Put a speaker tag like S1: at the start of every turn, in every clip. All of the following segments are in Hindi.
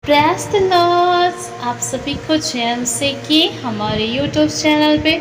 S1: Praise the Lord. आप सभी को जैन से कि हमारे यूट्यूब चैनल पे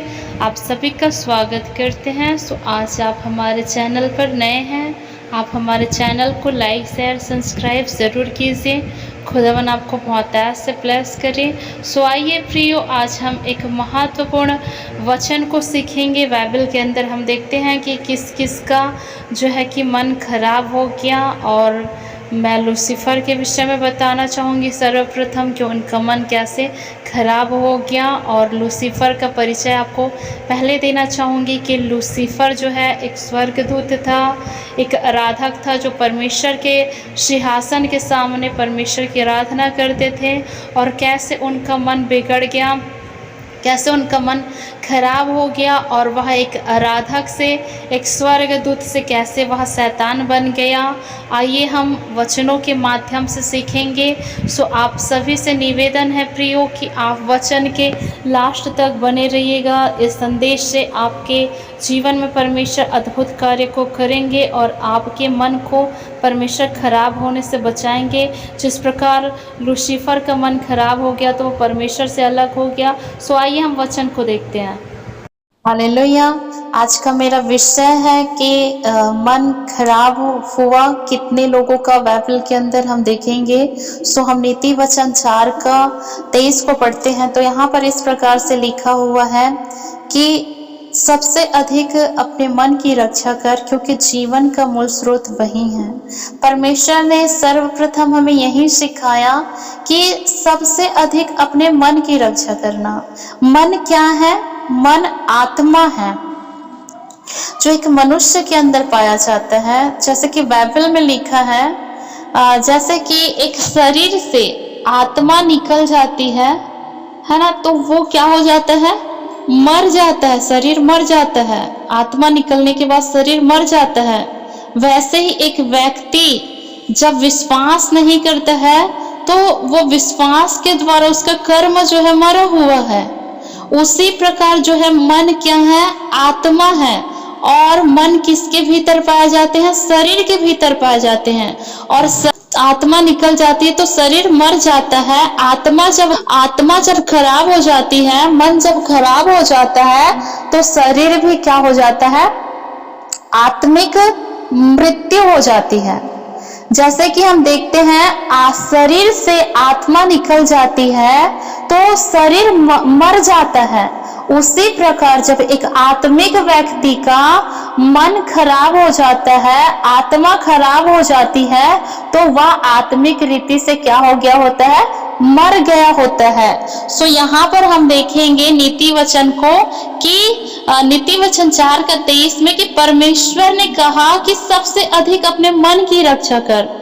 S1: आप सभी का स्वागत करते हैं। आज आप हमारे चैनल पर नए हैं, आप हमारे चैनल को लाइक शेयर सब्सक्राइब ज़रूर कीजिए। खुदावन आपको बहुत से ब्लेस करें। आइए प्रियो, आज हम एक महत्वपूर्ण वचन को सीखेंगे। बाइबल के अंदर हम देखते हैं कि किस किस का जो है कि मन खराब हो गया, और मैं लूसीफर के विषय में बताना चाहूँगी सर्वप्रथम कि उनका मन कैसे खराब हो गया, और लूसीफर का परिचय आपको पहले देना चाहूँगी कि लूसीफर जो है एक स्वर्गदूत था, एक आराधक था जो परमेश्वर के सिंहासन के सामने परमेश्वर की आराधना करते थे। और कैसे उनका मन बिगड़ गया, कैसे उनका मन खराब हो गया, और वह एक आराधक से, एक स्वर्गदूत से कैसे वह शैतान बन गया। आइए हम वचनों के माध्यम से सीखेंगे। आप सभी से निवेदन है प्रियो कि आप वचन के लास्ट तक बने रहिएगा। इस संदेश से आपके जीवन में परमेश्वर अद्भुत कार्य को करेंगे और आपके मन को परमेश्वर खराब होने से बचाएंगे। जिस प्रकार लूसीफर का मन खराब हो गया तो वो परमेश्वर से अलग हो गया। आइए हम वचन को देखते हैं। हालेलुया। आज का मेरा विषय है कि मन खराब हुआ कितने लोगों का बाइबल के अंदर हम देखेंगे। हम नीति वचन 4 का 23 को पढ़ते हैं तो यहाँ पर इस प्रकार से लिखा हुआ है कि सबसे अधिक अपने मन की रक्षा कर, क्योंकि जीवन का मूल स्रोत वही है। परमेश्वर ने सर्वप्रथम हमें यही सिखाया कि सबसे अधिक अपने मन की रक्षा करना। मन क्या है? मन आत्मा है जो एक मनुष्य के अंदर पाया जाता है। जैसे कि बाइबल में लिखा है, जैसे कि एक शरीर से आत्मा निकल जाती है ना, तो वो क्या हो जाता है? मर जाता है, शरीर मर जाता है। आत्मा निकलने के बाद शरीर मर जाता है। वैसे ही एक व्यक्ति जब विश्वास नहीं करता है तो वो विश्वास के द्वारा उसका कर्म जो है मरा हुआ है। उसी प्रकार जो है मन क्या है? आत्मा है। और मन किसके भीतर पाए जाते हैं? शरीर के भीतर पाए जाते हैं। और आत्मा निकल जाती है तो शरीर मर जाता है। आत्मा जब खराब हो जाती है, मन जब खराब हो जाता है तो शरीर भी क्या हो जाता है? आत्मिक मृत्यु हो जाती है। जैसे कि हम देखते हैं शरीर से आत्मा निकल जाती है तो शरीर मर जाता है। उसी प्रकार जब एक आत्मिक व्यक्ति का मन खराब हो जाता है, आत्मा खराब हो जाती है, तो वह आत्मिक रीति से क्या हो गया होता है? मर गया होता है। यहाँ पर हम देखेंगे नीति वचन को कि नीति वचन 4 का 23 में कि परमेश्वर ने कहा कि सबसे अधिक अपने मन की रक्षा कर।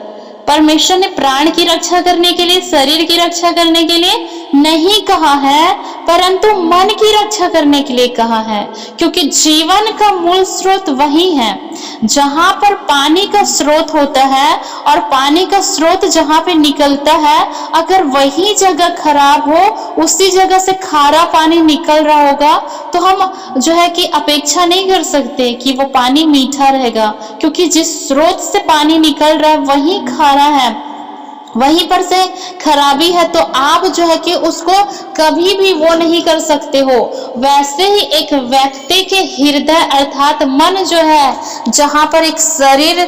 S1: परमेश्वर ने प्राण की रक्षा करने के लिए, शरीर की रक्षा करने के लिए नहीं कहा है, परंतु मन की रक्षा करने के लिए कहा है। क्योंकि जीवन का मूल स्रोत वही है। जहां पर पानी का स्रोत होता है और पानी का स्रोत जहां पे निकलता है, अगर वही जगह खराब हो, उसी जगह से खारा पानी निकल रहा होगा, तो हम जो है कि अपेक्षा नहीं कर सकते कि वो पानी मीठा रहेगा। क्योंकि जिस स्रोत से पानी निकल रहा है वही खारा है, वहीं पर से खराबी है, तो आप जो है कि उसको कभी भी वो नहीं कर सकते हो। वैसे ही एक व्यक्ति के हृदय अर्थात मन जो है, जहां पर एक शरीर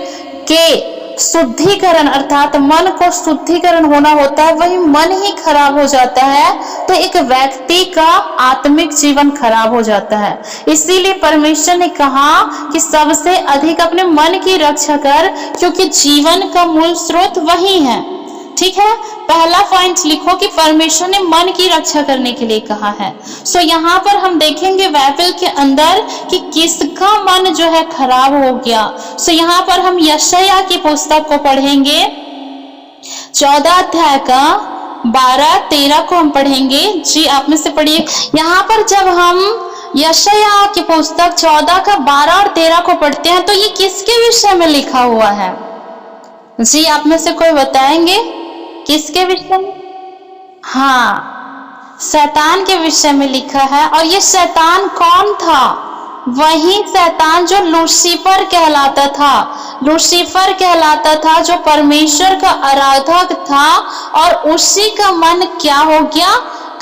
S1: के शुद्धिकरण अर्थात मन को शुद्धिकरण होना होता है, वही मन ही खराब हो जाता है तो एक व्यक्ति का आत्मिक जीवन खराब हो जाता है। इसीलिए परमेश्वर ने कहा कि सबसे अधिक अपने मन की रक्षा कर, क्योंकि जीवन का मूल स्रोत वही है। ठीक है, पहला पॉइंट लिखो कि परमेश्वर ने मन की रक्षा करने के लिए कहा है। यहाँ पर हम देखेंगे बाइबल के अंदर कि किसका मन जो है खराब हो गया। यहाँ पर हम यशायाह की पुस्तक को पढ़ेंगे, 14 अध्याय का 12-13 को हम पढ़ेंगे। जी आप में से पढ़िए। यहाँ पर जब हम यशायाह की पुस्तक 14 का 12 और 13 को पढ़ते हैं तो ये किसके विषय में लिखा हुआ है? जी आप में से कोई बताएंगे किसके विषय में? हाँ, शैतान के विषय में लिखा है। और ये शैतान कौन था? वही शैतान जो लूसीफर कहलाता था, लूसीफर कहलाता था, जो परमेश्वर का आराधक था, और उसी का मन क्या हो गया,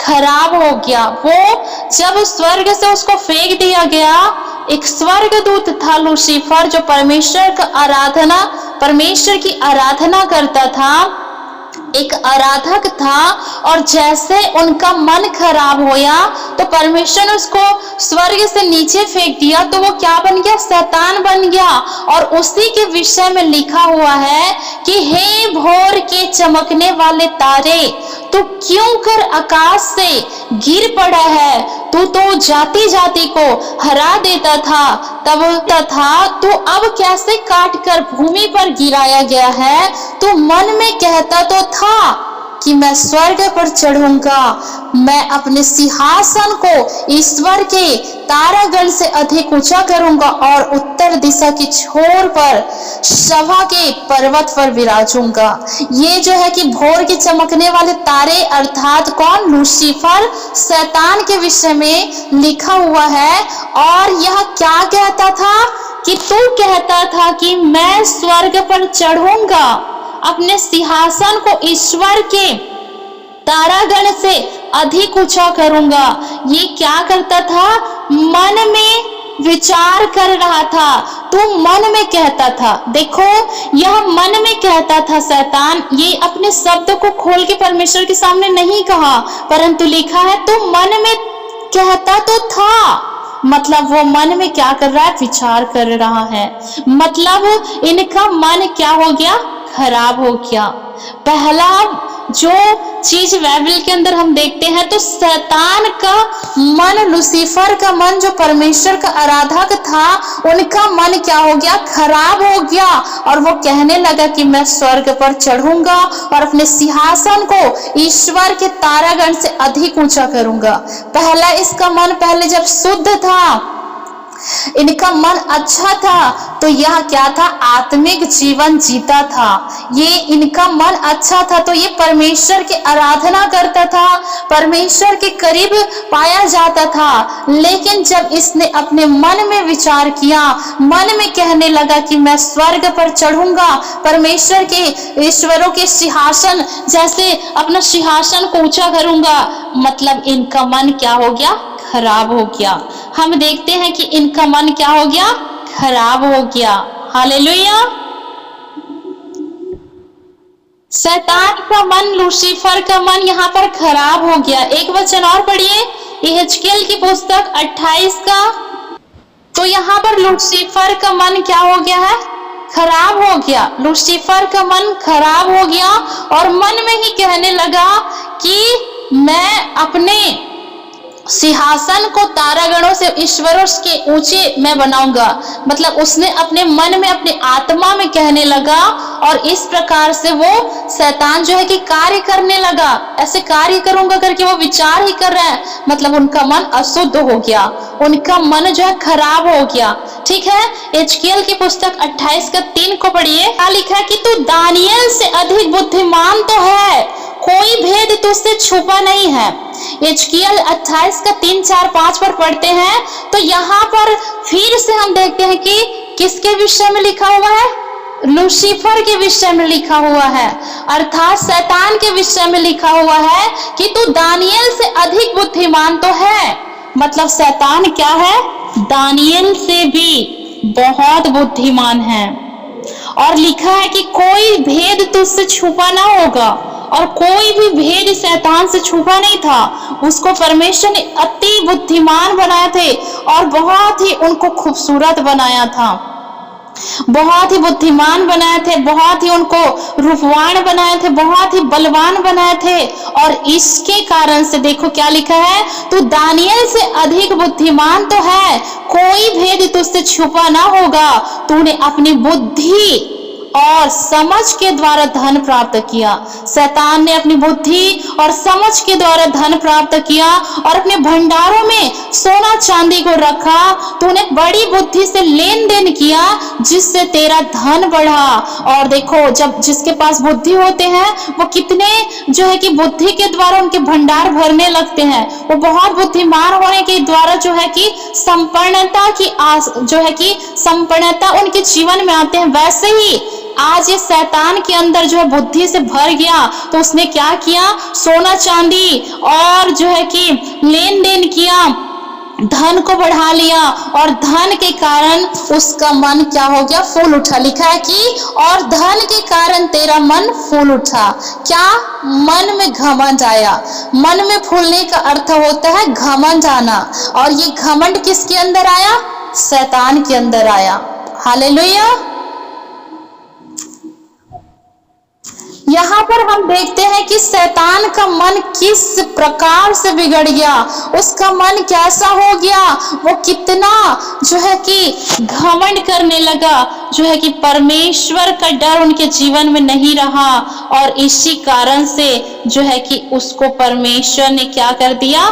S1: खराब हो गया। वो जब स्वर्ग से उसको फेंक दिया गया, एक स्वर्गदूत था लूसीफर, जो परमेश्वर की आराधना करता था, एक आराधक था, और जैसे उनका मन खराब होया तो परमेश्वर ने उसको स्वर्ग से नीचे फेंक दिया, तो वो क्या बन गया, शैतान बन गया। और उसी के विषय में लिखा हुआ है कि हे भोर के चमकने वाले तारे, तू क्यों कर आकाश से गिर पड़ा है, तू तो जाति जाति को हरा देता था, तब तथा तू अब कैसे काट कर भूमि पर गिराया गया है। तू मन में कहता तो था कि मैं स्वर्ग पर चढ़ूंगा, मैं अपने सिंहासन को ईश्वर के तारागण से अधिक ऊंचा करूंगा, और उत्तर दिशा की छोर पर सभा के पर्वत पर विराजूंगा। ये जो है कि भोर के चमकने वाले तारे अर्थात कौन, लूसीफर, शैतान के विषय में लिखा हुआ है। और यह क्या कहता था कि तू कहता था कि मैं स्वर्ग पर चढ़ूंगा, अपने सिंहासन को ईश्वर के तारागण से अधिक ऊंचा करूंगा। ये क्या करता था, मन में विचार कर रहा था, तू मन में कहता था। देखो, यह मन में कहता था शैतान, ये अपने शब्द को खोल के परमेश्वर के सामने नहीं कहा, परंतु लिखा है तू मन में कहता तो था। मतलब वो मन में क्या कर रहा है, विचार कर रहा है। मतलब इनका मन क्या हो गया, खराब हो गया। पहला जो चीज बाइबल के अंदर हम देखते हैं, तो शैतान का मन, लूसीफर का मन, जो परमेश्वर का आराधक था, उनका मन क्या हो गया, खराब हो गया। और वो कहने लगा कि मैं स्वर्ग पर चढ़ूंगा और अपने सिंहासन को ईश्वर के तारागण से अधिक ऊंचा करूंगा। पहला इसका मन पहले जब शुद्ध था, इनका मन अच्छा था, तो यह क्या था, आत्मिक जीवन जीता था। ये इनका मन अच्छा था, तो ये परमेश्वर की आराधना करता था, परमेश्वर के करीब पाया जाता था। लेकिन जब इसने अपने मन में विचार किया, मन में कहने लगा कि मैं स्वर्ग पर चढ़ूंगा, परमेश्वर के, ईश्वरों के सिंहासन जैसे अपना सिंहासन को ऊंचा करूंगा, मतलब इनका मन क्या हो गया, खराब हो गया। हम देखते हैं कि इनका मन क्या हो गया, खराब हो गया। हालेलुया। शैतान का मन, लूसीफर का मन यहाँ पर खराब हो गया। एक वचन और पढ़िए, यहेजकेल की पुस्तक 28 का। तो यहाँ पर लूसीफर का मन क्या हो गया है, खराब हो गया। लूसीफर का मन खराब हो गया और मन में ही कहने लगा कि मैं अपने सिंहासन को तारागणों से, ईश्वरों के ऊंचे मैं बनाऊंगा। मतलब उसने अपने मन में, अपने आत्मा में कहने लगा, और इस प्रकार से वो शैतान जो है कि कार्य करने लगा। ऐसे कार्य करूंगा करके वो विचार ही कर रहा है। मतलब उनका मन अशुद्ध हो गया, उनका मन जो है खराब हो गया। ठीक है, यहेजकेल की पुस्तक 28 का 3 को पढ़िए। क्या लिखा है कि तू दानियेल से अधिक बुद्धिमान तो है, कोई भेद तुझसे छुपा नहीं है। यहेजकेल 28 का 3, 4, 5 पर पढ़ते हैं, तो यहाँ पर फिर से हम देखते हैं कि किसके विषय में लिखा हुआ है, लूसीफर के विषय में लिखा हुआ है, अर्थात शैतान के विषय में लिखा हुआ है कि तू दानियेल से अधिक बुद्धिमान तो है। मतलब शैतान क्या है, दानियेल से भी बहुत बुद्धिमान है। और लिखा है कि कोई भेद तुझसे छुपा ना होगा, और कोई भी भेद शैतान से छुपा नहीं था। उसको परमेश्वर ने अति बुद्धिमान बनाए थे और बहुत ही उनको खूबसूरत बनाया था, बहुत ही बुद्धिमान बनाए थे, बहुत ही उनको रूपवान बनाए थे, बहुत ही बलवान बनाए थे। और इसके कारण से देखो क्या लिखा है, तू दानियेल से अधिक बुद्धिमान तो है, कोई भेद तुझसे छुपा ना होगा। तूने अपनी बुद्धि और समझ के द्वारा धन प्राप्त किया। शैतान ने अपनी बुद्धि और समझ के द्वारा धन प्राप्त किया और अपने भंडारों में सोना चांदी को रखा। तूने बड़ी बुद्धि से लेन देन किया जिससे तेरा धन बढ़ा। और देखो, जब जिसके पास बुद्धि होते हैं वो कितने जो है कि बुद्धि के द्वारा उनके भंडार भरने लगते हैं। वो बहुत बुद्धिमान होने के द्वारा जो है कि संपन्नता की जो है कि संपन्नता उनके जीवन में आते हैं। वैसे ही आज ये शैतान के अंदर जो है बुद्धि से भर गया, तो उसने क्या किया, सोना चांदी और जो है कि लेन देन किया, धन को बढ़ा लिया और धन के कारण उसका मन क्या हो गया, फूल उठा। लिखा है कि और धन के कारण तेरा मन फूल उठा। क्या? मन में घमंड आया। मन में फूलने का अर्थ होता है घमंड आना, और ये घमंड किसके अंदर आया? शैतान के अंदर आया। हालेलुया। यहाँ पर हम देखते हैं कि शैतान का मन किस प्रकार से बिगड़ गया। उसका मन कैसा हो गया, वो कितना जो है कि घमंड करने लगा, जो है कि परमेश्वर का डर उनके जीवन में नहीं रहा। और इसी कारण से जो है कि उसको परमेश्वर ने क्या कर दिया,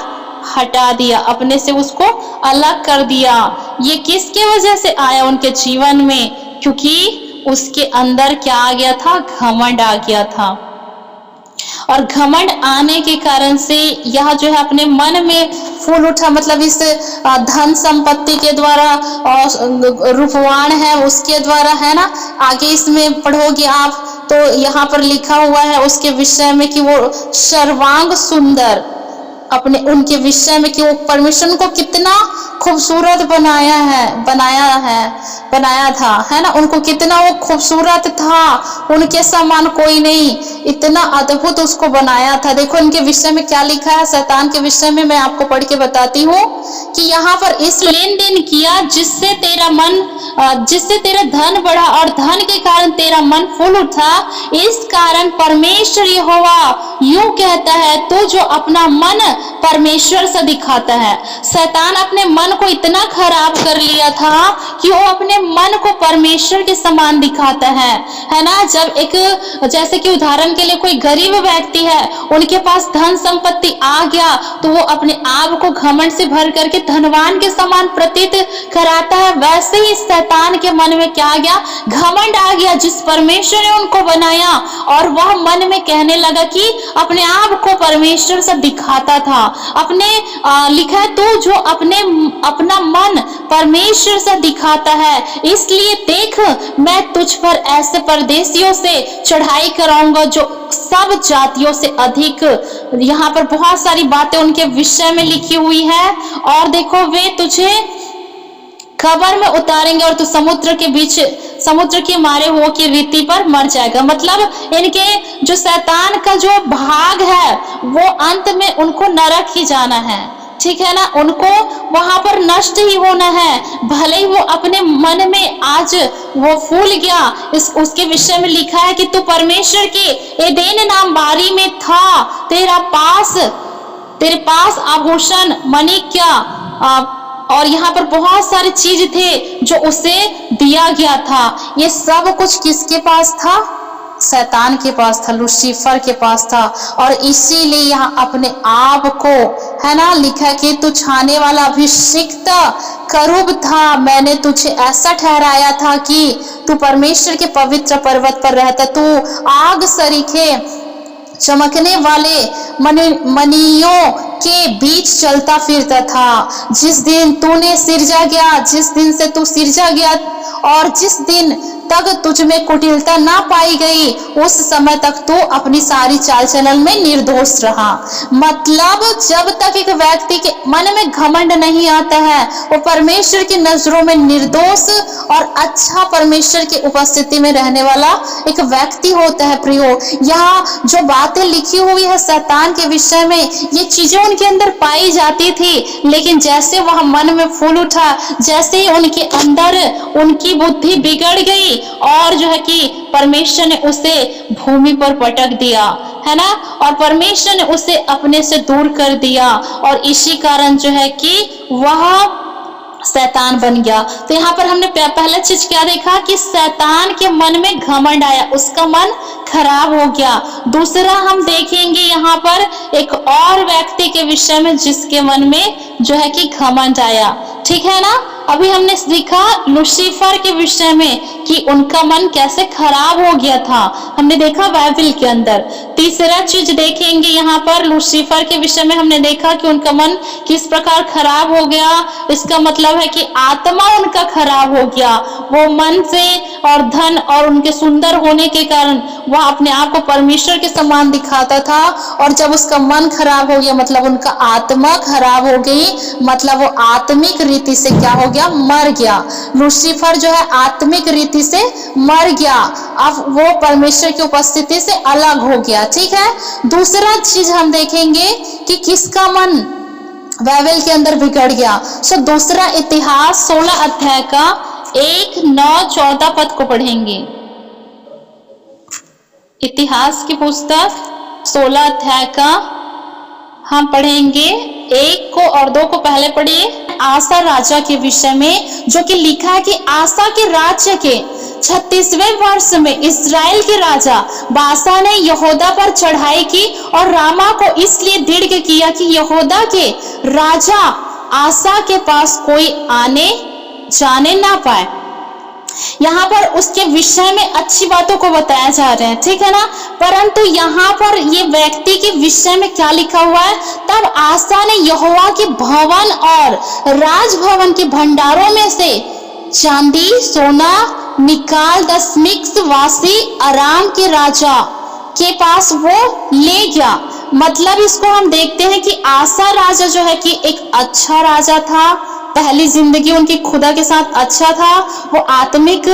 S1: हटा दिया, अपने से उसको अलग कर दिया। ये किसके वजह से आया उनके जीवन में? क्योंकि उसके अंदर क्या आ गया था, घमंड आ गया था। और घमंड आने के कारण से यह जो है अपने मन में फूल उठा, मतलब इस धन संपत्ति के द्वारा और रूपवान है उसके द्वारा, है ना। आगे इसमें पढ़ोगे आप तो यहाँ पर लिखा हुआ है उसके विषय में कि वो सर्वांग सुंदर, अपने उनके विषय में कि वो परमेश्वर को कितना खूबसूरत बनाया था, है ना। उनको कितना वो खूबसूरत था, उनके समान कोई नहीं, इतना अद्भुत उसको बनाया था। देखो इनके विषय में क्या लिखा है, शैतान के विषय में मैं आपको पढ़ के बताती हूँ कि यहाँ पर इस लेन देन किया जिससे तेरा धन बढ़ा और धन के कारण तेरा मन फूल उठा। इस कारण परमेश्वर यहोवा यूं कहता है, तो जो अपना मन परमेश्वर से दिखाता है। शैतान अपने मन को इतना खराब कर लिया था कि वो अपने मन को परमेश्वर के समान दिखाता है ना। जब एक जैसे कि उदाहरण के लिए कोई गरीब व्यक्ति है, उनके पास धन संपत्ति आ गया तो वो अपने आप को घमंड से भर करके धनवान के समान प्रतीत कराता है। वैसे ही शैतान के मन में क्या आ गया, घमंड आ गया जिस परमेश्वर ने उनको बनाया, और वह मन में कहने लगा कि अपने आप को परमेश्वर से दिखाता था। लिखा है तो जो अपना मन परमेश्वर से दिखाता है, इसलिए देख मैं तुझ पर ऐसे परदेशियों से चढ़ाई कराऊंगा जो सब जातियों से अधिक। यहाँ पर बहुत सारी बातें उनके विषय में लिखी हुई है। और देखो वे तुझे खबर में उतारेंगे और तू समुद्र के मारे हो की रीति पर मर जाएगा। मतलब इनके जो शैतान का जो भाग है वो अंत में उनको नरक ही जाना है, ठीक है ना। उनको वहां पर नष्ट ही होना है। भले ही वो अपने मन में आज वो फूल गया। उसके विषय में लिखा है कि तू परमेश्वर के एदेन नाम बारी में था, तेरे पास आभूषण माणिक्य और यहाँ पर बहुत सारे चीज थे जो उसे दिया गया था। ये सब कुछ किसके पास था? शैतान के पास था, लूसीफर के पास था। और इसीलिए यहाँ अपने आप को, है ना, लिखा कि तू छाने वाला अभिषिक्त करूब था, मैंने तुझे ऐसा ठहराया था कि तू परमेश्वर के पवित्र पर्वत पर रहता, तू आग सरीखे चमकने वाले मणियों के बीच चलता फिरता था। जिस दिन जिस दिन से तू सिरजा गया और जिस दिन तक तुझ में कुटिलता ना पाई गई, उस समय तक तू अपनी सारी चाल चलन में निर्दोष रहा। मतलब जब तक एक व्यक्ति के मन में घमंड नहीं आता है, वो परमेश्वर की नजरों में निर्दोष और अच्छा परमेश्वर की उपस्थिति में रहने वाला एक व्यक्ति होता है। प्रियो, यहाँ जो बातें लिखी हुई है शैतान के विषय में, ये चीजें उनके अंदर पाई जाती थी, लेकिन जैसे वह मन में फूल उठा, जैसे ही उनके अंदर उनकी बुद्धि बिगड़ गई और जो है कि परमेश्वर ने उसे भूमि पर पटक दिया, है ना, और परमेश्वर ने उसे अपने से दूर कर दिया। और इसी कारण जो है कि वह शैतान बन गया। तो यहाँ पर हमने पहला चीज क्या देखा कि शैतान के मन में घमंड आया, उसका मन खराब हो गया। दूसरा हम देखेंगे यहाँ पर एक और व्यक्ति के विषय में जिसके मन में जो है कि घमंड आया, ठीक है ना। अभी हमने सीखा लूसीफर के विषय में कि उनका मन कैसे खराब हो गया था, हमने देखा बाइबल के अंदर। तीसरा चीज देखेंगे यहाँ पर लूसीफर के विषय में हमने देखा कि उनका मन किस प्रकार खराब हो गया। इसका मतलब है कि आत्मा उनका खराब हो गया, वो मन से और धन और उनके सुंदर होने के कारण वह अपने आप को परमेश्वर के समान दिखाता था, और जब उसका मन खराब हो गया मतलब उनका आत्मा खराब हो गई, मतलब वो आत्मिक रीति से क्या हो गया, मर गया। लूसीफर जो है आत्मिक रीति से मर गया, अब वो परमेश्वर की उपस्थिति से अलग हो गया, ठीक है। दूसरा चीज हम देखेंगे कि किसका मन बाइबल के अंदर बिगड़ गया। सो दूसरा इतिहास 16 अध्याय का 1, 9, 14 पद को पढ़ेंगे। इतिहास की पुस्तक 16 अध्याय का हम पढ़ेंगे 1 को और 2 को। पहले पढ़िए आसा राजा के विषय में, जो कि लिखा है कि आसा के राज्य के 36वें वर्ष में इस्राएल के राजा बासा ने यहूदा पर चढ़ाई की और रामा को इसलिए दृढ़ किया कि यहूदा के राजा आसा के पास कोई आने जाने ना पाए। यहाँ पर उसके विषय में अच्छी बातों को बताया जा रहा है, ठीक है ना। परंतु यहाँ पर ये व्यक्ति के विषय में क्या लिखा हुआ है, तब आसा ने यहोवा के भवन और राजभवन के भंडारों में से चांदी सोना निकाल दशमिक वासी अराम के राजा के पास वो ले गया। मतलब इसको हम देखते हैं कि आसा राजा जो है कि एक अच्छा राजा था, पहली जिंदगी उनकी खुदा के साथ अच्छा था, वो आत्मिक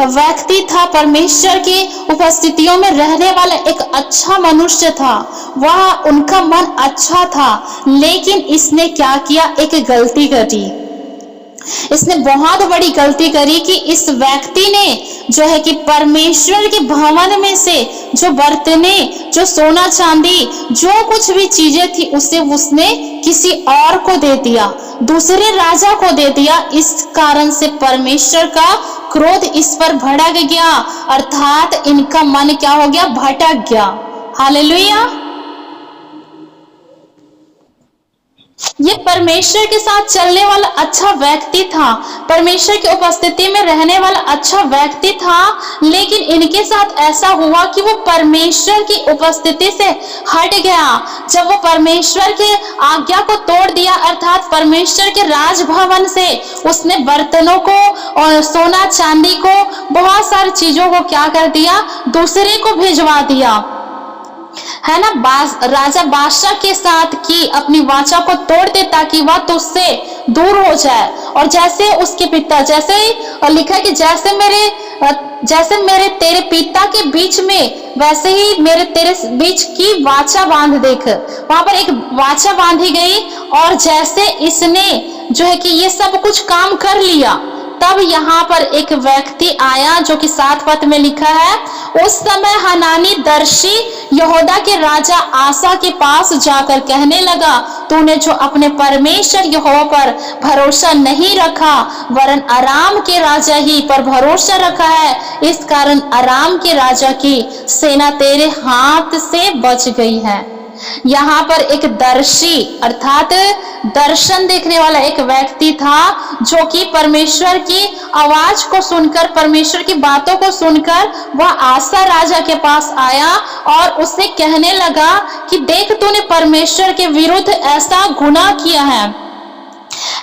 S1: व्यक्ति था, परमेश्वर की उपस्थितियों में रहने वाला एक अच्छा मनुष्य था, वह उनका मन अच्छा था। लेकिन इसने क्या किया, एक गलती करी, इसने बहुत बड़ी गलती करी कि इस व्यक्ति ने जो है कि परमेश्वर के भवन में से जो बर्तने, जो सोना चांदी, जो कुछ भी चीजें थी उसे उसने किसी और को दे दिया, दूसरे राजा को दे दिया। इस कारण से परमेश्वर का क्रोध इस पर भड़क गया, अर्थात इनका मन क्या हो गया, भटक गया। हालेलुया। ये परमेश्वर के साथ चलने वाला अच्छा व्यक्ति था, परमेश्वर की उपस्थिति में रहने वाला अच्छा व्यक्ति था, लेकिन इनके साथ ऐसा हुआ कि वो परमेश्वर की उपस्थिति से हट गया। जब वो परमेश्वर के आज्ञा को तोड़ दिया, अर्थात परमेश्वर के राजभवन से उसने बर्तनों को और सोना चांदी को, बहुत सारी चीजों को क्या कर दिया, दूसरे को भिजवा दिया, है ना। राजा बादशाह के साथ की अपनी वाचा को तोड़ दे ताकि वह तुझसे दूर हो जाए। और जैसे उसके पिता, जैसे लिखा है कि जैसे मेरे तेरे पिता के बीच में, वैसे ही मेरे तेरे बीच की वाचा बांध। देख, वहां पर एक वाचा बांधी गई, और जैसे इसने जो है कि ये सब कुछ काम कर लिया, तब यहाँ पर एक व्यक्ति आया जो कि 7 पद में लिखा है, उस समय हनानी दर्शी यहूदा के राजा आसा के पास जाकर कहने लगा, तूने जो अपने परमेश्वर यहोवा पर भरोसा नहीं रखा वरन अराम के राजा ही पर भरोसा रखा है, इस कारण अराम के राजा की सेना तेरे हाथ से बच गई है। यहाँ पर एक दर्शी अर्थात दर्शन देखने वाला एक व्यक्ति था, जो कि परमेश्वर की आवाज को सुनकर, परमेश्वर की बातों को सुनकर वह आसा राजा के पास आया और उससे कहने लगा कि देख, तूने परमेश्वर के विरुद्ध ऐसा गुनाह किया है,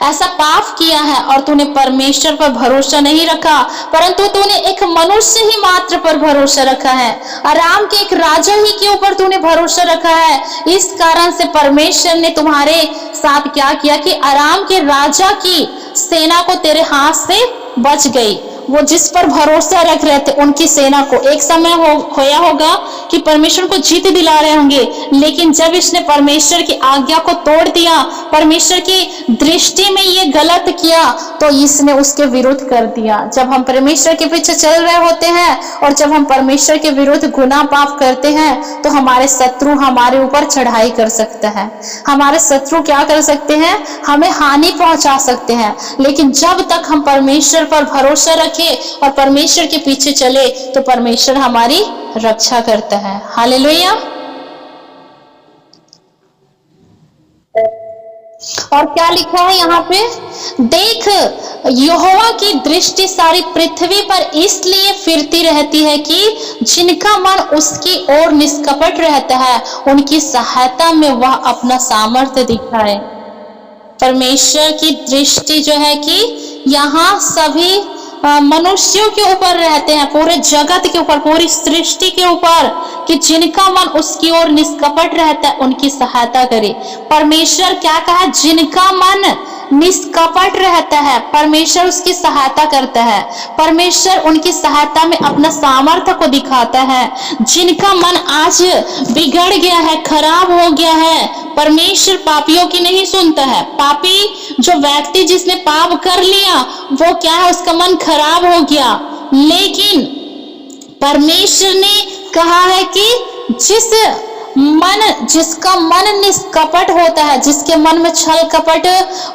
S1: ऐसा पाप किया है, और तूने परमेश्वर पर भरोसा नहीं रखा, परंतु तूने एक मनुष्य ही मात्र पर भरोसा रखा है, अराम के एक राजा ही के ऊपर तूने भरोसा रखा है। इस कारण से परमेश्वर ने तुम्हारे साथ क्या किया कि अराम के राजा की सेना को तेरे हाथ से बच गई। वो जिस पर भरोसा रख रहे थे उनकी सेना को एक समय होया होगा कि परमेश्वर को जीत दिला रहे होंगे, लेकिन जब इसने परमेश्वर की आज्ञा को तोड़ दिया, परमेश्वर की दृष्टि में ये गलत किया, तो इसने उसके विरुद्ध कर दिया। जब हम परमेश्वर के पीछे चल रहे होते हैं और जब हम परमेश्वर के विरुद्ध गुनाह पाप करते हैं तो हमारे शत्रु हमारे ऊपर चढ़ाई कर सकता है। हमारे शत्रु क्या कर सकते हैं? हमें हानि पहुंचा सकते हैं। लेकिन जब तक हम परमेश्वर पर भरोसा रखें और परमेश्वर के पीछे चले तो परमेश्वर हमारी रक्षा करता है। हालेलुया। और क्या लिखा है यहाँ पे? देख, यहोवा की दृष्टि सारी पृथ्वी पर इसलिए फिरती रहती है कि जिनका मन उसकी ओर निष्कपट रहता है, उनकी सहायता में वह अपना सामर्थ्य दिखाए। परमेश्वर की दृष्टि जो है कि यहाँ सभी मनुष्यों के ऊपर रहते हैं, पूरे जगत के ऊपर, पूरी सृष्टि के ऊपर, कि जिनका मन उसकी ओर निष्कपट रहता है उनकी सहायता करे। परमेश्वर क्या कहा? जिनका मन निष्कपट रहता है परमेश्वर उसकी सहायता करता है। परमेश्वर उनकी सहायता में अपना सामर्थ्य को दिखाता है। जिनका मन आज बिगड़ गया है, खराब हो गया है, परमेश्वर पापियों की नहीं सुनता है। पापी जो व्यक्ति जिसने पाप कर लिया वो क्या है? उसका मन खराब हो गया। लेकिन परमेश्वर ने कहा है कि जिसका मन निष्कपट होता है, जिसके मन में छल कपट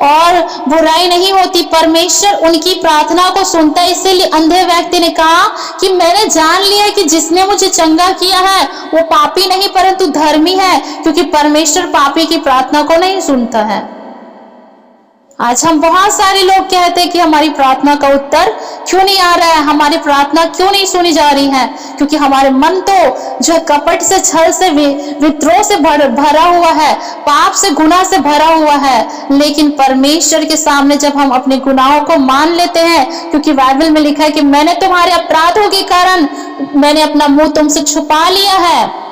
S1: और बुराई नहीं होती, परमेश्वर उनकी प्रार्थना को सुनता है। इसीलिए अंधे व्यक्ति ने कहा कि मैंने जान लिया कि जिसने मुझे चंगा किया है वो पापी नहीं परंतु धर्मी है, क्योंकि परमेश्वर पापी की प्रार्थना को नहीं सुनता है। आज हम बहुत सारे लोग कहते हैं कि हमारी प्रार्थना का उत्तर क्यों नहीं आ रहा है, हमारी प्रार्थना क्यों नहीं सुनी जा रही है, क्योंकि हमारे मन तो जो है कपट से, छल से, विद्रोह से भरा हुआ है, पाप से, गुनाह से भरा हुआ है। लेकिन परमेश्वर के सामने जब हम अपने गुनाहों को मान लेते हैं, क्योंकि बाइबल में लिखा है कि मैंने तुम्हारे अपराधों के कारण मैंने अपना मुंह तुमसे छुपा लिया है।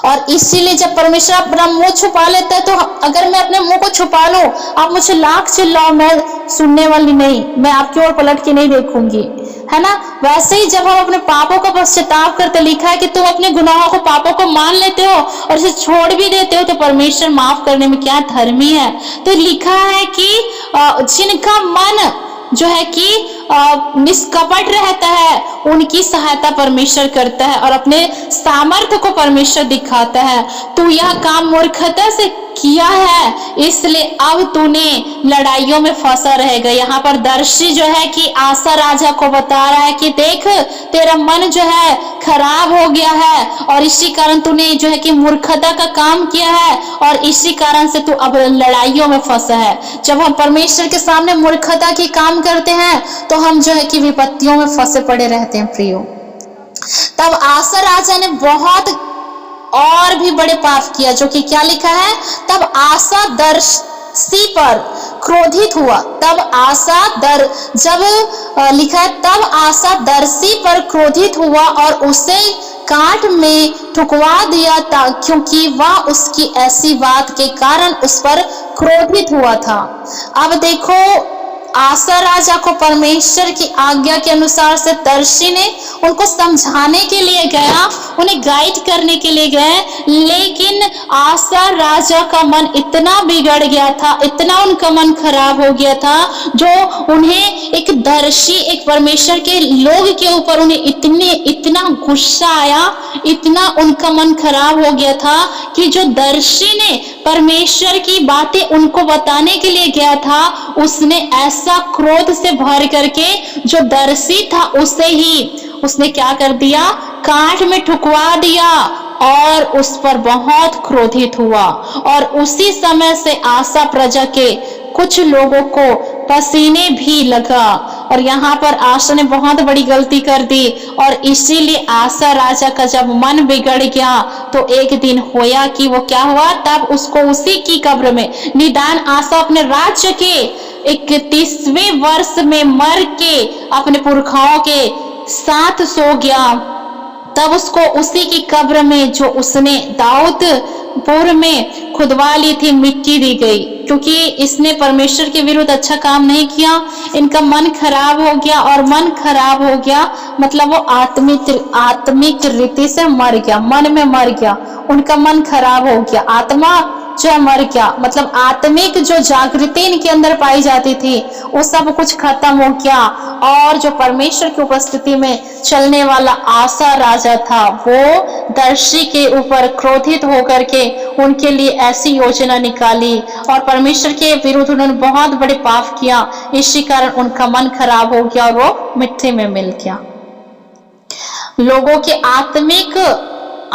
S1: और इसीलिए जब परमेश्वर अपना मुंह छुपा लेता है तो अगर मैं अपने मुंह को छुपा लूं, आप मुझे लाख चिल्लाओ, मैं सुनने वाली नहीं, मैं आपकी ओर पलट के नहीं देखूंगी, है ना। वैसे ही जब हम अपने पापों का पश्चाताप करते, लिखा है कि तुम अपने गुनाहों को, पापों को मान लेते हो और इसे छोड़ भी देते हो तो परमेश्वर माफ करने में क्या धर्मी है। तो लिखा है कि जिनका मन जो है कि निष्कपट रहता है उनकी सहायता परमेश्वर करता है और अपने सामर्थ्य को परमेश्वर दिखाता है। तू यह काम मूर्खता से किया है, इसलिए अब तूने लड़ाइयों में फंसा रहेगा। यहाँ पर दर्शी जो है कि आसा राजा को बता रहा है कि देख, तेरा मन जो है खराब हो गया है और इसी कारण तूने जो है कि मूर्खता का काम किया है और इसी कारण से तू अब लड़ाइयों में फंसा है। जब हम परमेश्वर के सामने मूर्खता की काम करते हैं तो हम जो है कि विपत्तियों में फंसे पड़े रहते हैं प्रियो। तब आसा राजा ने बहुत और भी बड़े पाप किया, जो कि क्या लिखा है? तब आसा दर्शी पर क्रोधित हुआ। लिखा है तब आसा दर्शी पर क्रोधित हुआ और उसे काट में ठुकवा दिया था, क्योंकि वह उसकी ऐसी बात के कारण उस पर क्रोधित हुआ था। अब देखो, आसा राजा को परमेश्वर की आज्ञा के अनुसार से दर्शी ने उनको समझाने के लिए गया, उन्हें गाइड करने के लिए गए, लेकिन आसा राजा का मन इतना बिगड़ गया था, इतना उनका मन खराब हो गया था, जो उन्हें एक दर्शी, एक परमेश्वर के लोग के ऊपर उन्हें इतना गुस्सा आया, इतना उनका मन खराब हो गया था कि जो दर्शी ने परमेश्वर की बातें उनको बताने के लिए गया था, उसने ऐसा क्रोध से भर करके जो दर्शी था उसने क्या कर दिया? काठ में ठुकवा दिया और उस पर बहुत क्रोधित हुआ। और उसी समय से आसा प्रजा के कुछ लोगों को पसीने भी लगा और यहाँ पर आसा ने बहुत बड़ी गलती कर दी और इसीलिए आसा राजा का जब मन बिगड़ गया तो एक दिन होया कि वो क्या हुआ, तब उसको उसी की कब्र में, निदान आसा अपने राज्य के 31वें वर्ष में मर के अपने पुरखाओं के साथ सो गया, तब उसको उसी की कब्र में जो उसने दाऊदपुर में खुदवा ली थी मिट्टी दी गई। क्योंकि इसने परमेश्वर के विरुद्ध अच्छा काम नहीं किया, इनका मन खराब हो गया, और मन खराब हो गया मतलब वो आत्मिक रीति से मर गया, मन में मर गया, उनका मन खराब हो गया, आत्मा जो मर गया, मतलब आत्मिक जो जागृति इनके अंदर पाई जाती थी वो सब कुछ खत्म हो गया। और जो परमेश्वर की उपस्थिति में चलने वाला आसा राजा था वो दर्शी के ऊपर क्रोधित होकर के उनके लिए ऐसी योजना निकाली और परमेश्वर के विरुद्ध उन्होंने बहुत बड़े पाप किया। इसी कारण उनका मन खराब हो गया और वो मिट्टी में मिल गया। लोगों के आत्मिक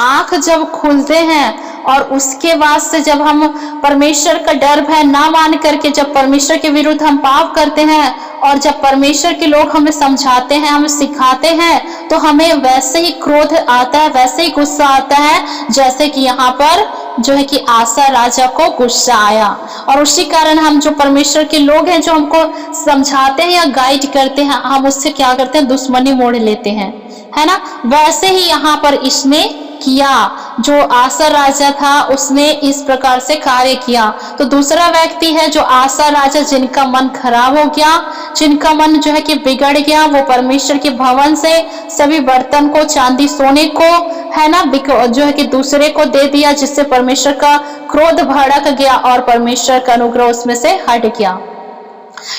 S1: आंख जब खुलते हैं और उसके बाद से जब हम परमेश्वर का डर भय ना मान करके जब परमेश्वर के विरुद्ध हम पाप करते हैं और जब परमेश्वर के लोग हमें समझाते हैं, हमें सिखाते हैं, तो हमें वैसे ही क्रोध आता है, वैसे ही गुस्सा आता है जैसे कि यहाँ पर जो है कि आसा राजा को गुस्सा आया। और उसी कारण हम जो परमेश्वर के लोग हैं जो हमको समझाते हैं या गाइड करते हैं, हम उससे क्या करते हैं, दुश्मनी मोड़ लेते हैं, है ना। वैसे ही यहाँ पर इसने किया, जो आसा राजा था उसने इस प्रकार से कार्य किया। तो दूसरा व्यक्ति है जो आसा राजा, जिनका मन खराब हो गया, जिनका मन जो है कि बिगड़ गया, वो परमेश्वर के भवन से सभी बर्तन को, चांदी सोने को, है ना, जो है कि दूसरे को दे दिया, जिससे परमेश्वर का क्रोध भड़क गया और परमेश्वर का अनुग्रह उसमें से हट गया,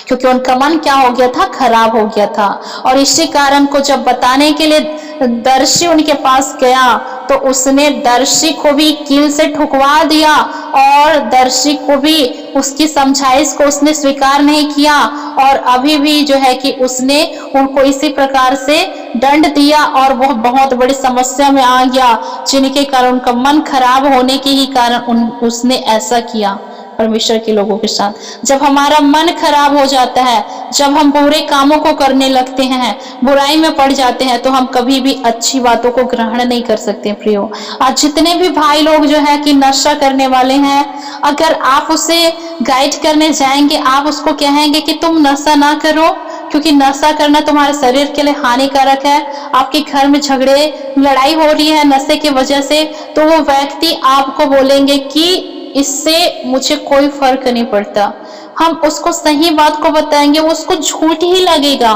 S1: क्योंकि उनका मन क्या हो गया था, खराब हो गया था। और इसी कारण को जब बताने के लिए दर्शी उनके पास गया तो उसने दर्शी को भी कील से ठुकवा दिया और दर्शी को भी उसकी समझाइश को उसने स्वीकार नहीं किया और अभी भी जो है कि उसने उनको इसी प्रकार से दंड दिया और वह बहुत बड़ी समस्या में आ गया, जिनके कारण उनका मन खराब होने के ही कारण उसने ऐसा किया परमेश्वर के लोगों के साथ। जब हमारा मन खराब हो जाता है, जब हम बुरे कामों को करने लगते हैं, बुराई में पड़ जाते हैं, तो हम कभी भी अच्छी बातों को ग्रहण नहीं कर सकते। प्रियो, आज जितने भी भाई लोग जो है कि नशा करने वाले हैं, अगर आप उसे गाइड करने जाएंगे, आप उसको कहेंगे कि तुम नशा ना करो, क्योंकि नशा करना तुम्हारे शरीर के लिए हानिकारक है, आपके घर में झगड़े लड़ाई हो रही है नशे की वजह से, तो वो व्यक्ति आपको बोलेंगे कि इससे मुझे कोई फर्क नहीं पड़ता। हम उसको सही बात को बताएंगे, वो उसको झूठ ही लगेगा,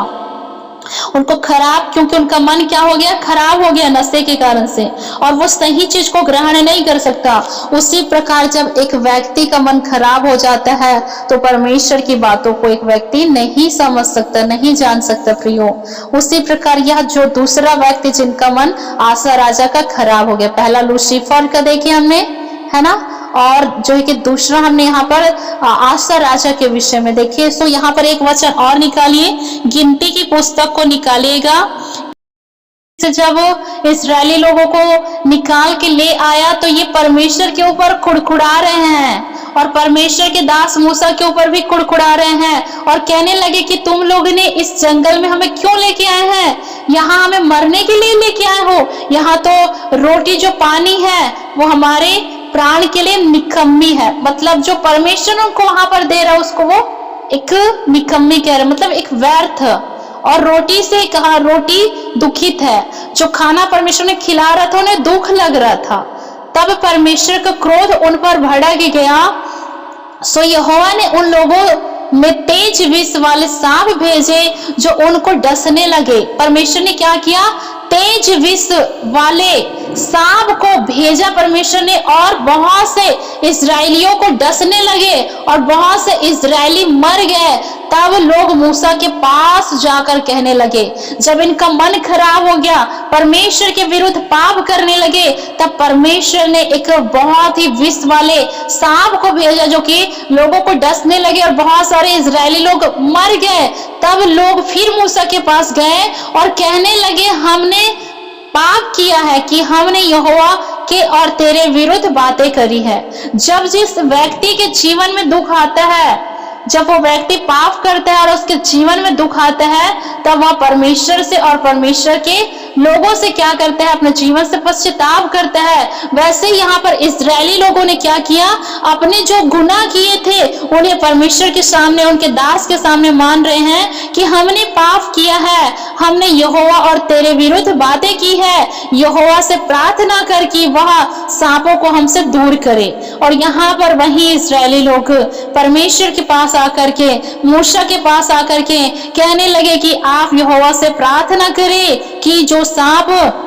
S1: उनको खराब, क्योंकि उनका मन क्या हो गया, खराब हो गया नशे के कारण से, और वो सही चीज को ग्रहण नहीं कर सकता। उसी प्रकार जब एक व्यक्ति का मन खराब हो जाता है तो परमेश्वर की बातों को एक व्यक्ति नहीं समझ सकता, नहीं जान सकता। प्रियो, उसी प्रकार यह जो दूसरा व्यक्ति जिनका मन आसा राजा का खराब हो गया, पहला लूसीफर का देखे हमने, है ना, और जो है कि दूसरा हमने यहाँ पर आसा राजा के विषय में देखिए। सो यहाँ पर एक वचन और निकालिए, गिनती की पुस्तक को निकालिएगा। जब इस्राएली लोगों को निकाल के ले आया तो ये परमेश्वर के ऊपर कुड़कुड़ा रहे हैं और परमेश्वर के दास मूसा के ऊपर भी कुड़कुड़ा रहे हैं और कहने लगे कि तुम लोग ने इस जंगल में हमें क्यों लेके आए हैं, यहाँ हमें मरने के लिए लेके आए हो, यहाँ तो रोटी जो पानी है वो हमारे प्राण के लिए निकम्मी है। मतलब जो परमेश्वर उनको वहां पर दे रहा है उसको वो एक निकम्मी कह रहे, मतलब एक व्यर्थ। और रोटी से कहा, रोटी दुखित है, जो खाना परमेश्वर ने खिला रहा था उन्हें दुख लग रहा था, तब परमेश्वर का क्रोध उन पर भड़क गया। सो यहोवा ने उन लोगों में तेज विष वाले सांप भेजे जो उनको डसने लगे। परमेश्वर ने क्या किया, तेज विष वाले सांप को भेजा परमेश्वर ने और बहुत से इस्राएलियों को डसने लगे और बहुत से इस्राएली मर गए। तब लोग मूसा के पास जाकर कहने लगे, जब इनका मन खराब हो गया, परमेश्वर के विरुद्ध पाप करने लगे, तब परमेश्वर ने एक बहुत ही विष वाले सांप को भेजा जो कि लोगों को डसने लगे और बहुत सारे इस्राएली लोग मर गए। तब लोग फिर मूसा के पास गए और कहने लगे, हमने पाप किया है कि हमने यहोवा के और तेरे विरुद्ध बातें करी है। जब जिस व्यक्ति के जीवन में दुख आता है, जब वो व्यक्ति पाप करता है और उसके जीवन में दुख आता है, तब वह परमेश्वर से और परमेश्वर के लोगों से क्या करता है, अपने जीवन से पश्चाताप करता है। वैसे यहाँ पर इस्राएली लोगों ने क्या किया, अपने जो गुनाह किए थे उन्हें परमेश्वर के सामने, उनके दास के सामने मान रहे हैं कि हमने पाप किया है, हमने यहोवा और तेरे विरुद्ध बातें की है। यहोवा से प्रार्थना कर कि वह सांपों को हमसे दूर करे। और यहाँ पर वही इस्राएली लोग परमेश्वर के पास आकर के, मूसा के पास आकर के कहने लगे कि आप यहोवा से प्रार्थना करें कि जो सांप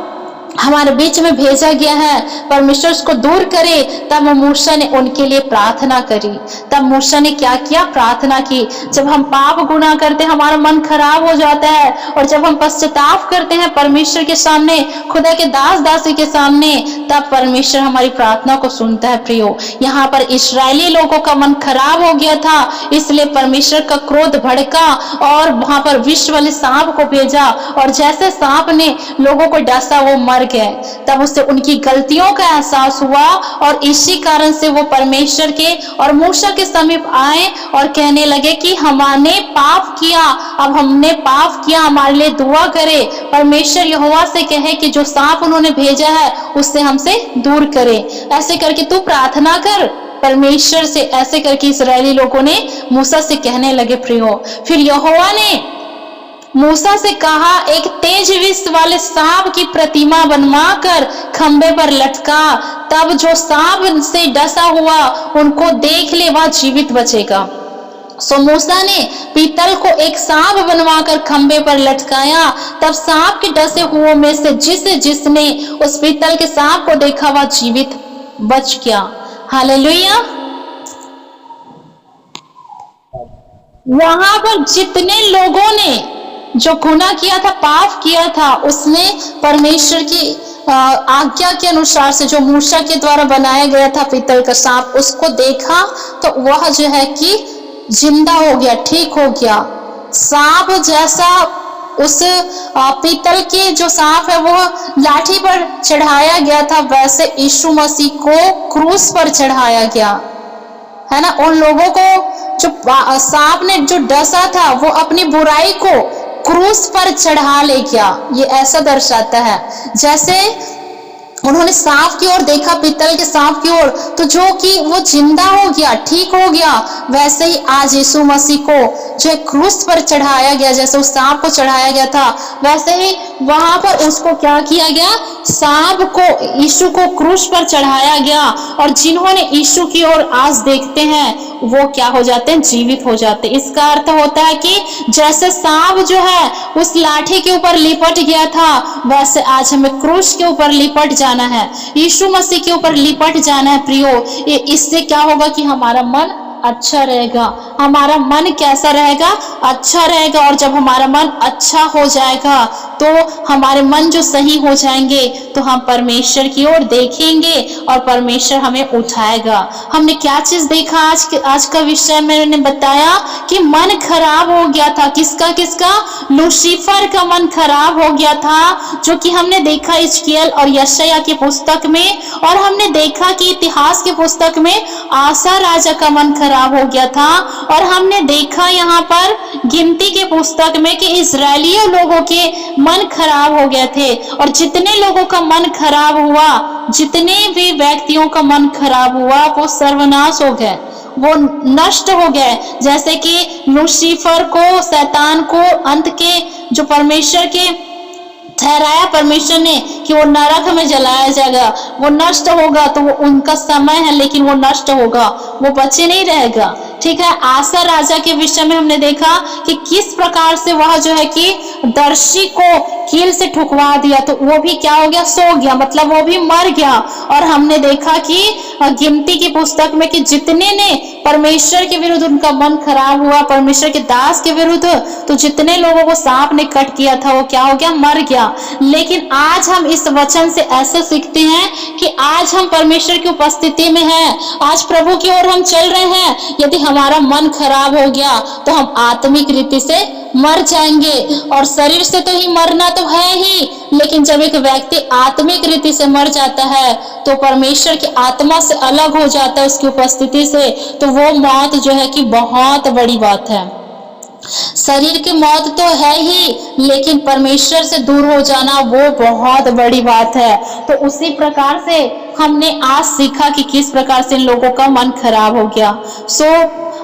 S1: हमारे बीच में भेजा गया है परमेश्वर उसको दूर करे। तब मूसा ने उनके लिए प्रार्थना करी। तब मूसा ने क्या किया? प्रार्थना की। जब हम पाप गुनाह करते हैं हमारा मन खराब हो जाता है, और जब हम पश्चाताप करते हैं परमेश्वर के सामने, खुदा के दास दासी के सामने, तब परमेश्वर हमारी प्रार्थना को सुनता है। प्रियो, यहाँ पर इस्राएली लोगों का मन खराब हो गया था, इसलिए परमेश्वर का क्रोध भड़का और वहां पर विष वाले सांप को भेजा, और जैसे सांप ने लोगों को डसा वो मर गए। तब उससे उनकी गलतियों का एहसास हुआ, और इसी कारण से वो परमेश्वर के और मूसा के समीप आए और कहने लगे कि हमने पाप किया, अब हमने पाप किया, हमारे लिए दुआ करे। परमेश्वर यहोवा से कहे कि जो सांप उन्होंने भेजा है उससे हमसे दूर करे। ऐसे करके तू प्रार्थना कर परमेश्वर से। ऐसे करके इस्राएली लोगों ने मूसा से कहने लगे। प्रियो, फिर यहोवा ने मूसा से कहा, एक तेज विष वाले सांप की प्रतिमा बनवाकर खंबे पर लटका, तब जो सांप से डसा हुआ उनको देख ले वह जीवित बचेगा। सो मूसा ने पीतल को एक सांप बनवाकर खंबे पर लटकाया। तब सांप के डसे हुओं में से जिसने उस पीतल के सांप को देखा वह जीवित बच गया। हालेलुया। वहां पर जितने लोगों ने जो गुनाह किया था, पाप किया था, उसने परमेश्वर की आज्ञा के अनुसार से जो मूसा के द्वारा बनाया गया था पीतल का सांप, उसको देखा तो वह जो है कि जिंदा हो गया, ठीक हो गया। सांप जैसा उस पीतल के जो सांप है वो लाठी पर चढ़ाया गया था, वैसे यीशु मसीह को क्रूस पर चढ़ाया गया है ना। उन लोगों को जो सांप ने जो डसा था वो अपनी बुराई को क्रूस पर चढ़ा ले गया। ये ऐसा दर्शाता है जैसे उन्होंने सांप की ओर देखा, पीतल के सांप की ओर, तो जो कि वो जिंदा हो गया, ठीक हो गया, वैसे ही आज यीशु मसीह को जो क्रूस पर चढ़ाया गया, जैसे उस सांप को चढ़ाया गया था, वैसे ही वहां पर उसको क्या किया गया? सांप को, यीशु को क्रूस पर चढ़ाया गया। और जिन्होंने यीशु की ओर आज देखते हैं वो क्या हो जाते हैं? जीवित हो जाते हैं। इसका अर्थ होता है कि जैसे सांप जो है उस लाठी के ऊपर लिपट गया था, वैसे आज हमें क्रूस के ऊपर लिपट जाना है, यीशु मसीह के ऊपर लिपट जाना है। प्रियो, इससे क्या होगा कि हमारा मन अच्छा रहेगा। हमारा मन कैसा रहेगा? अच्छा रहेगा। और जब हमारा मन अच्छा हो जाएगा तो हमारे मन जो सही हो जाएंगे तो हम परमेश्वर की ओर देखेंगे और परमेश्वर हमें उठाएगा। हमने क्या चीज देखा? आज का विषय मैंने बताया कि मन खराब हो गया था। किसका? लूसीफर का मन खराब हो गया था, जो कि हमने देखा हिजकिय्याह और यशायाह की पुस्तक में, और हमने देखा कि इतिहास की पुस्तक में आसा राजा का मन खराब हो गया था, और हमने देखा यहाँ पर गिनती के पुस्तक में कि इजरायलियों लोगों के मन खराब हो गए थे। और जितने लोगों का मन खराब हुआ, जितने भी व्यक्तियों का मन खराब हुआ, वो सर्वनाश हो गए, वो नष्ट हो गए। जैसे कि लूसीफर को, शैतान को अंत के जो परमेश्वर के ठहराया परमेश्वर ने कि वो नरक में जलाया जाएगा, वो नष्ट होगा, तो वो उनका समय है, लेकिन वो नष्ट होगा, वो बचे नहीं रहेगा। ठीक है। आसा राजा के विषय में हमने देखा कि किस प्रकार से वह जो है कि दर्शी को कील से ठुकवा दिया, तो वो भी क्या हो गया? सो गया, मतलब वो भी मर गया। और हमने देखा कि गिनती की पुस्तक में कि जितने ने परमेश्वर के विरुद्ध उनका मन खराब हुआ, परमेश्वर के दास के विरुद्ध, तो जितने लोगों को सांप ने कट किया था वो क्या हो गया? मर गया। लेकिन आज हम इस वचन से ऐसे सीखते हैं कि आज हम परमेश्वर की उपस्थिति में हैं, आज प्रभु की ओर हम चल रहे हैं। यदि हमारा मन खराब हो गया तो हम आत्मिक रीति से मर जाएंगे। और शरीर से तो ही मरना तो है ही, लेकिन जब एक व्यक्ति आत्मिक रीति से मर जाता है तो परमेश्वर की आत्मा से अलग हो जाता है, उसकी उपस्थिति से, तो वो मौत जो है कि बहुत बड़ी बात है। शरीर की मौत तो है ही, लेकिन परमेश्वर से दूर हो जाना वो बहुत बड़ी बात है। तो उसी प्रकार से हमने आज सीखा कि किस प्रकार से इन लोगों का मन खराब हो गया।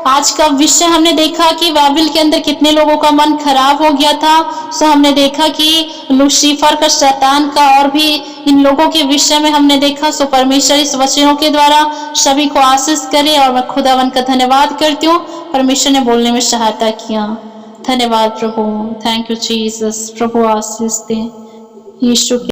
S1: आज का विषय हमने देखा कि बाबिल के अंदर कितने लोगों का मन खराब हो गया था। सो हमने देखा कि लूसीफर का, शैतान का, और भी इन लोगों के विषय में हमने देखा। सो परमेश्वर इस वचनों के द्वारा सभी को आशीष करे, और मैं खुदावन का धन्यवाद करती हूँ, परमेश्वर ने बोलने में सहायता किया। धन्यवाद प्रभु, थैंक यू जीसस। प्रभु आशीष दे यीशु।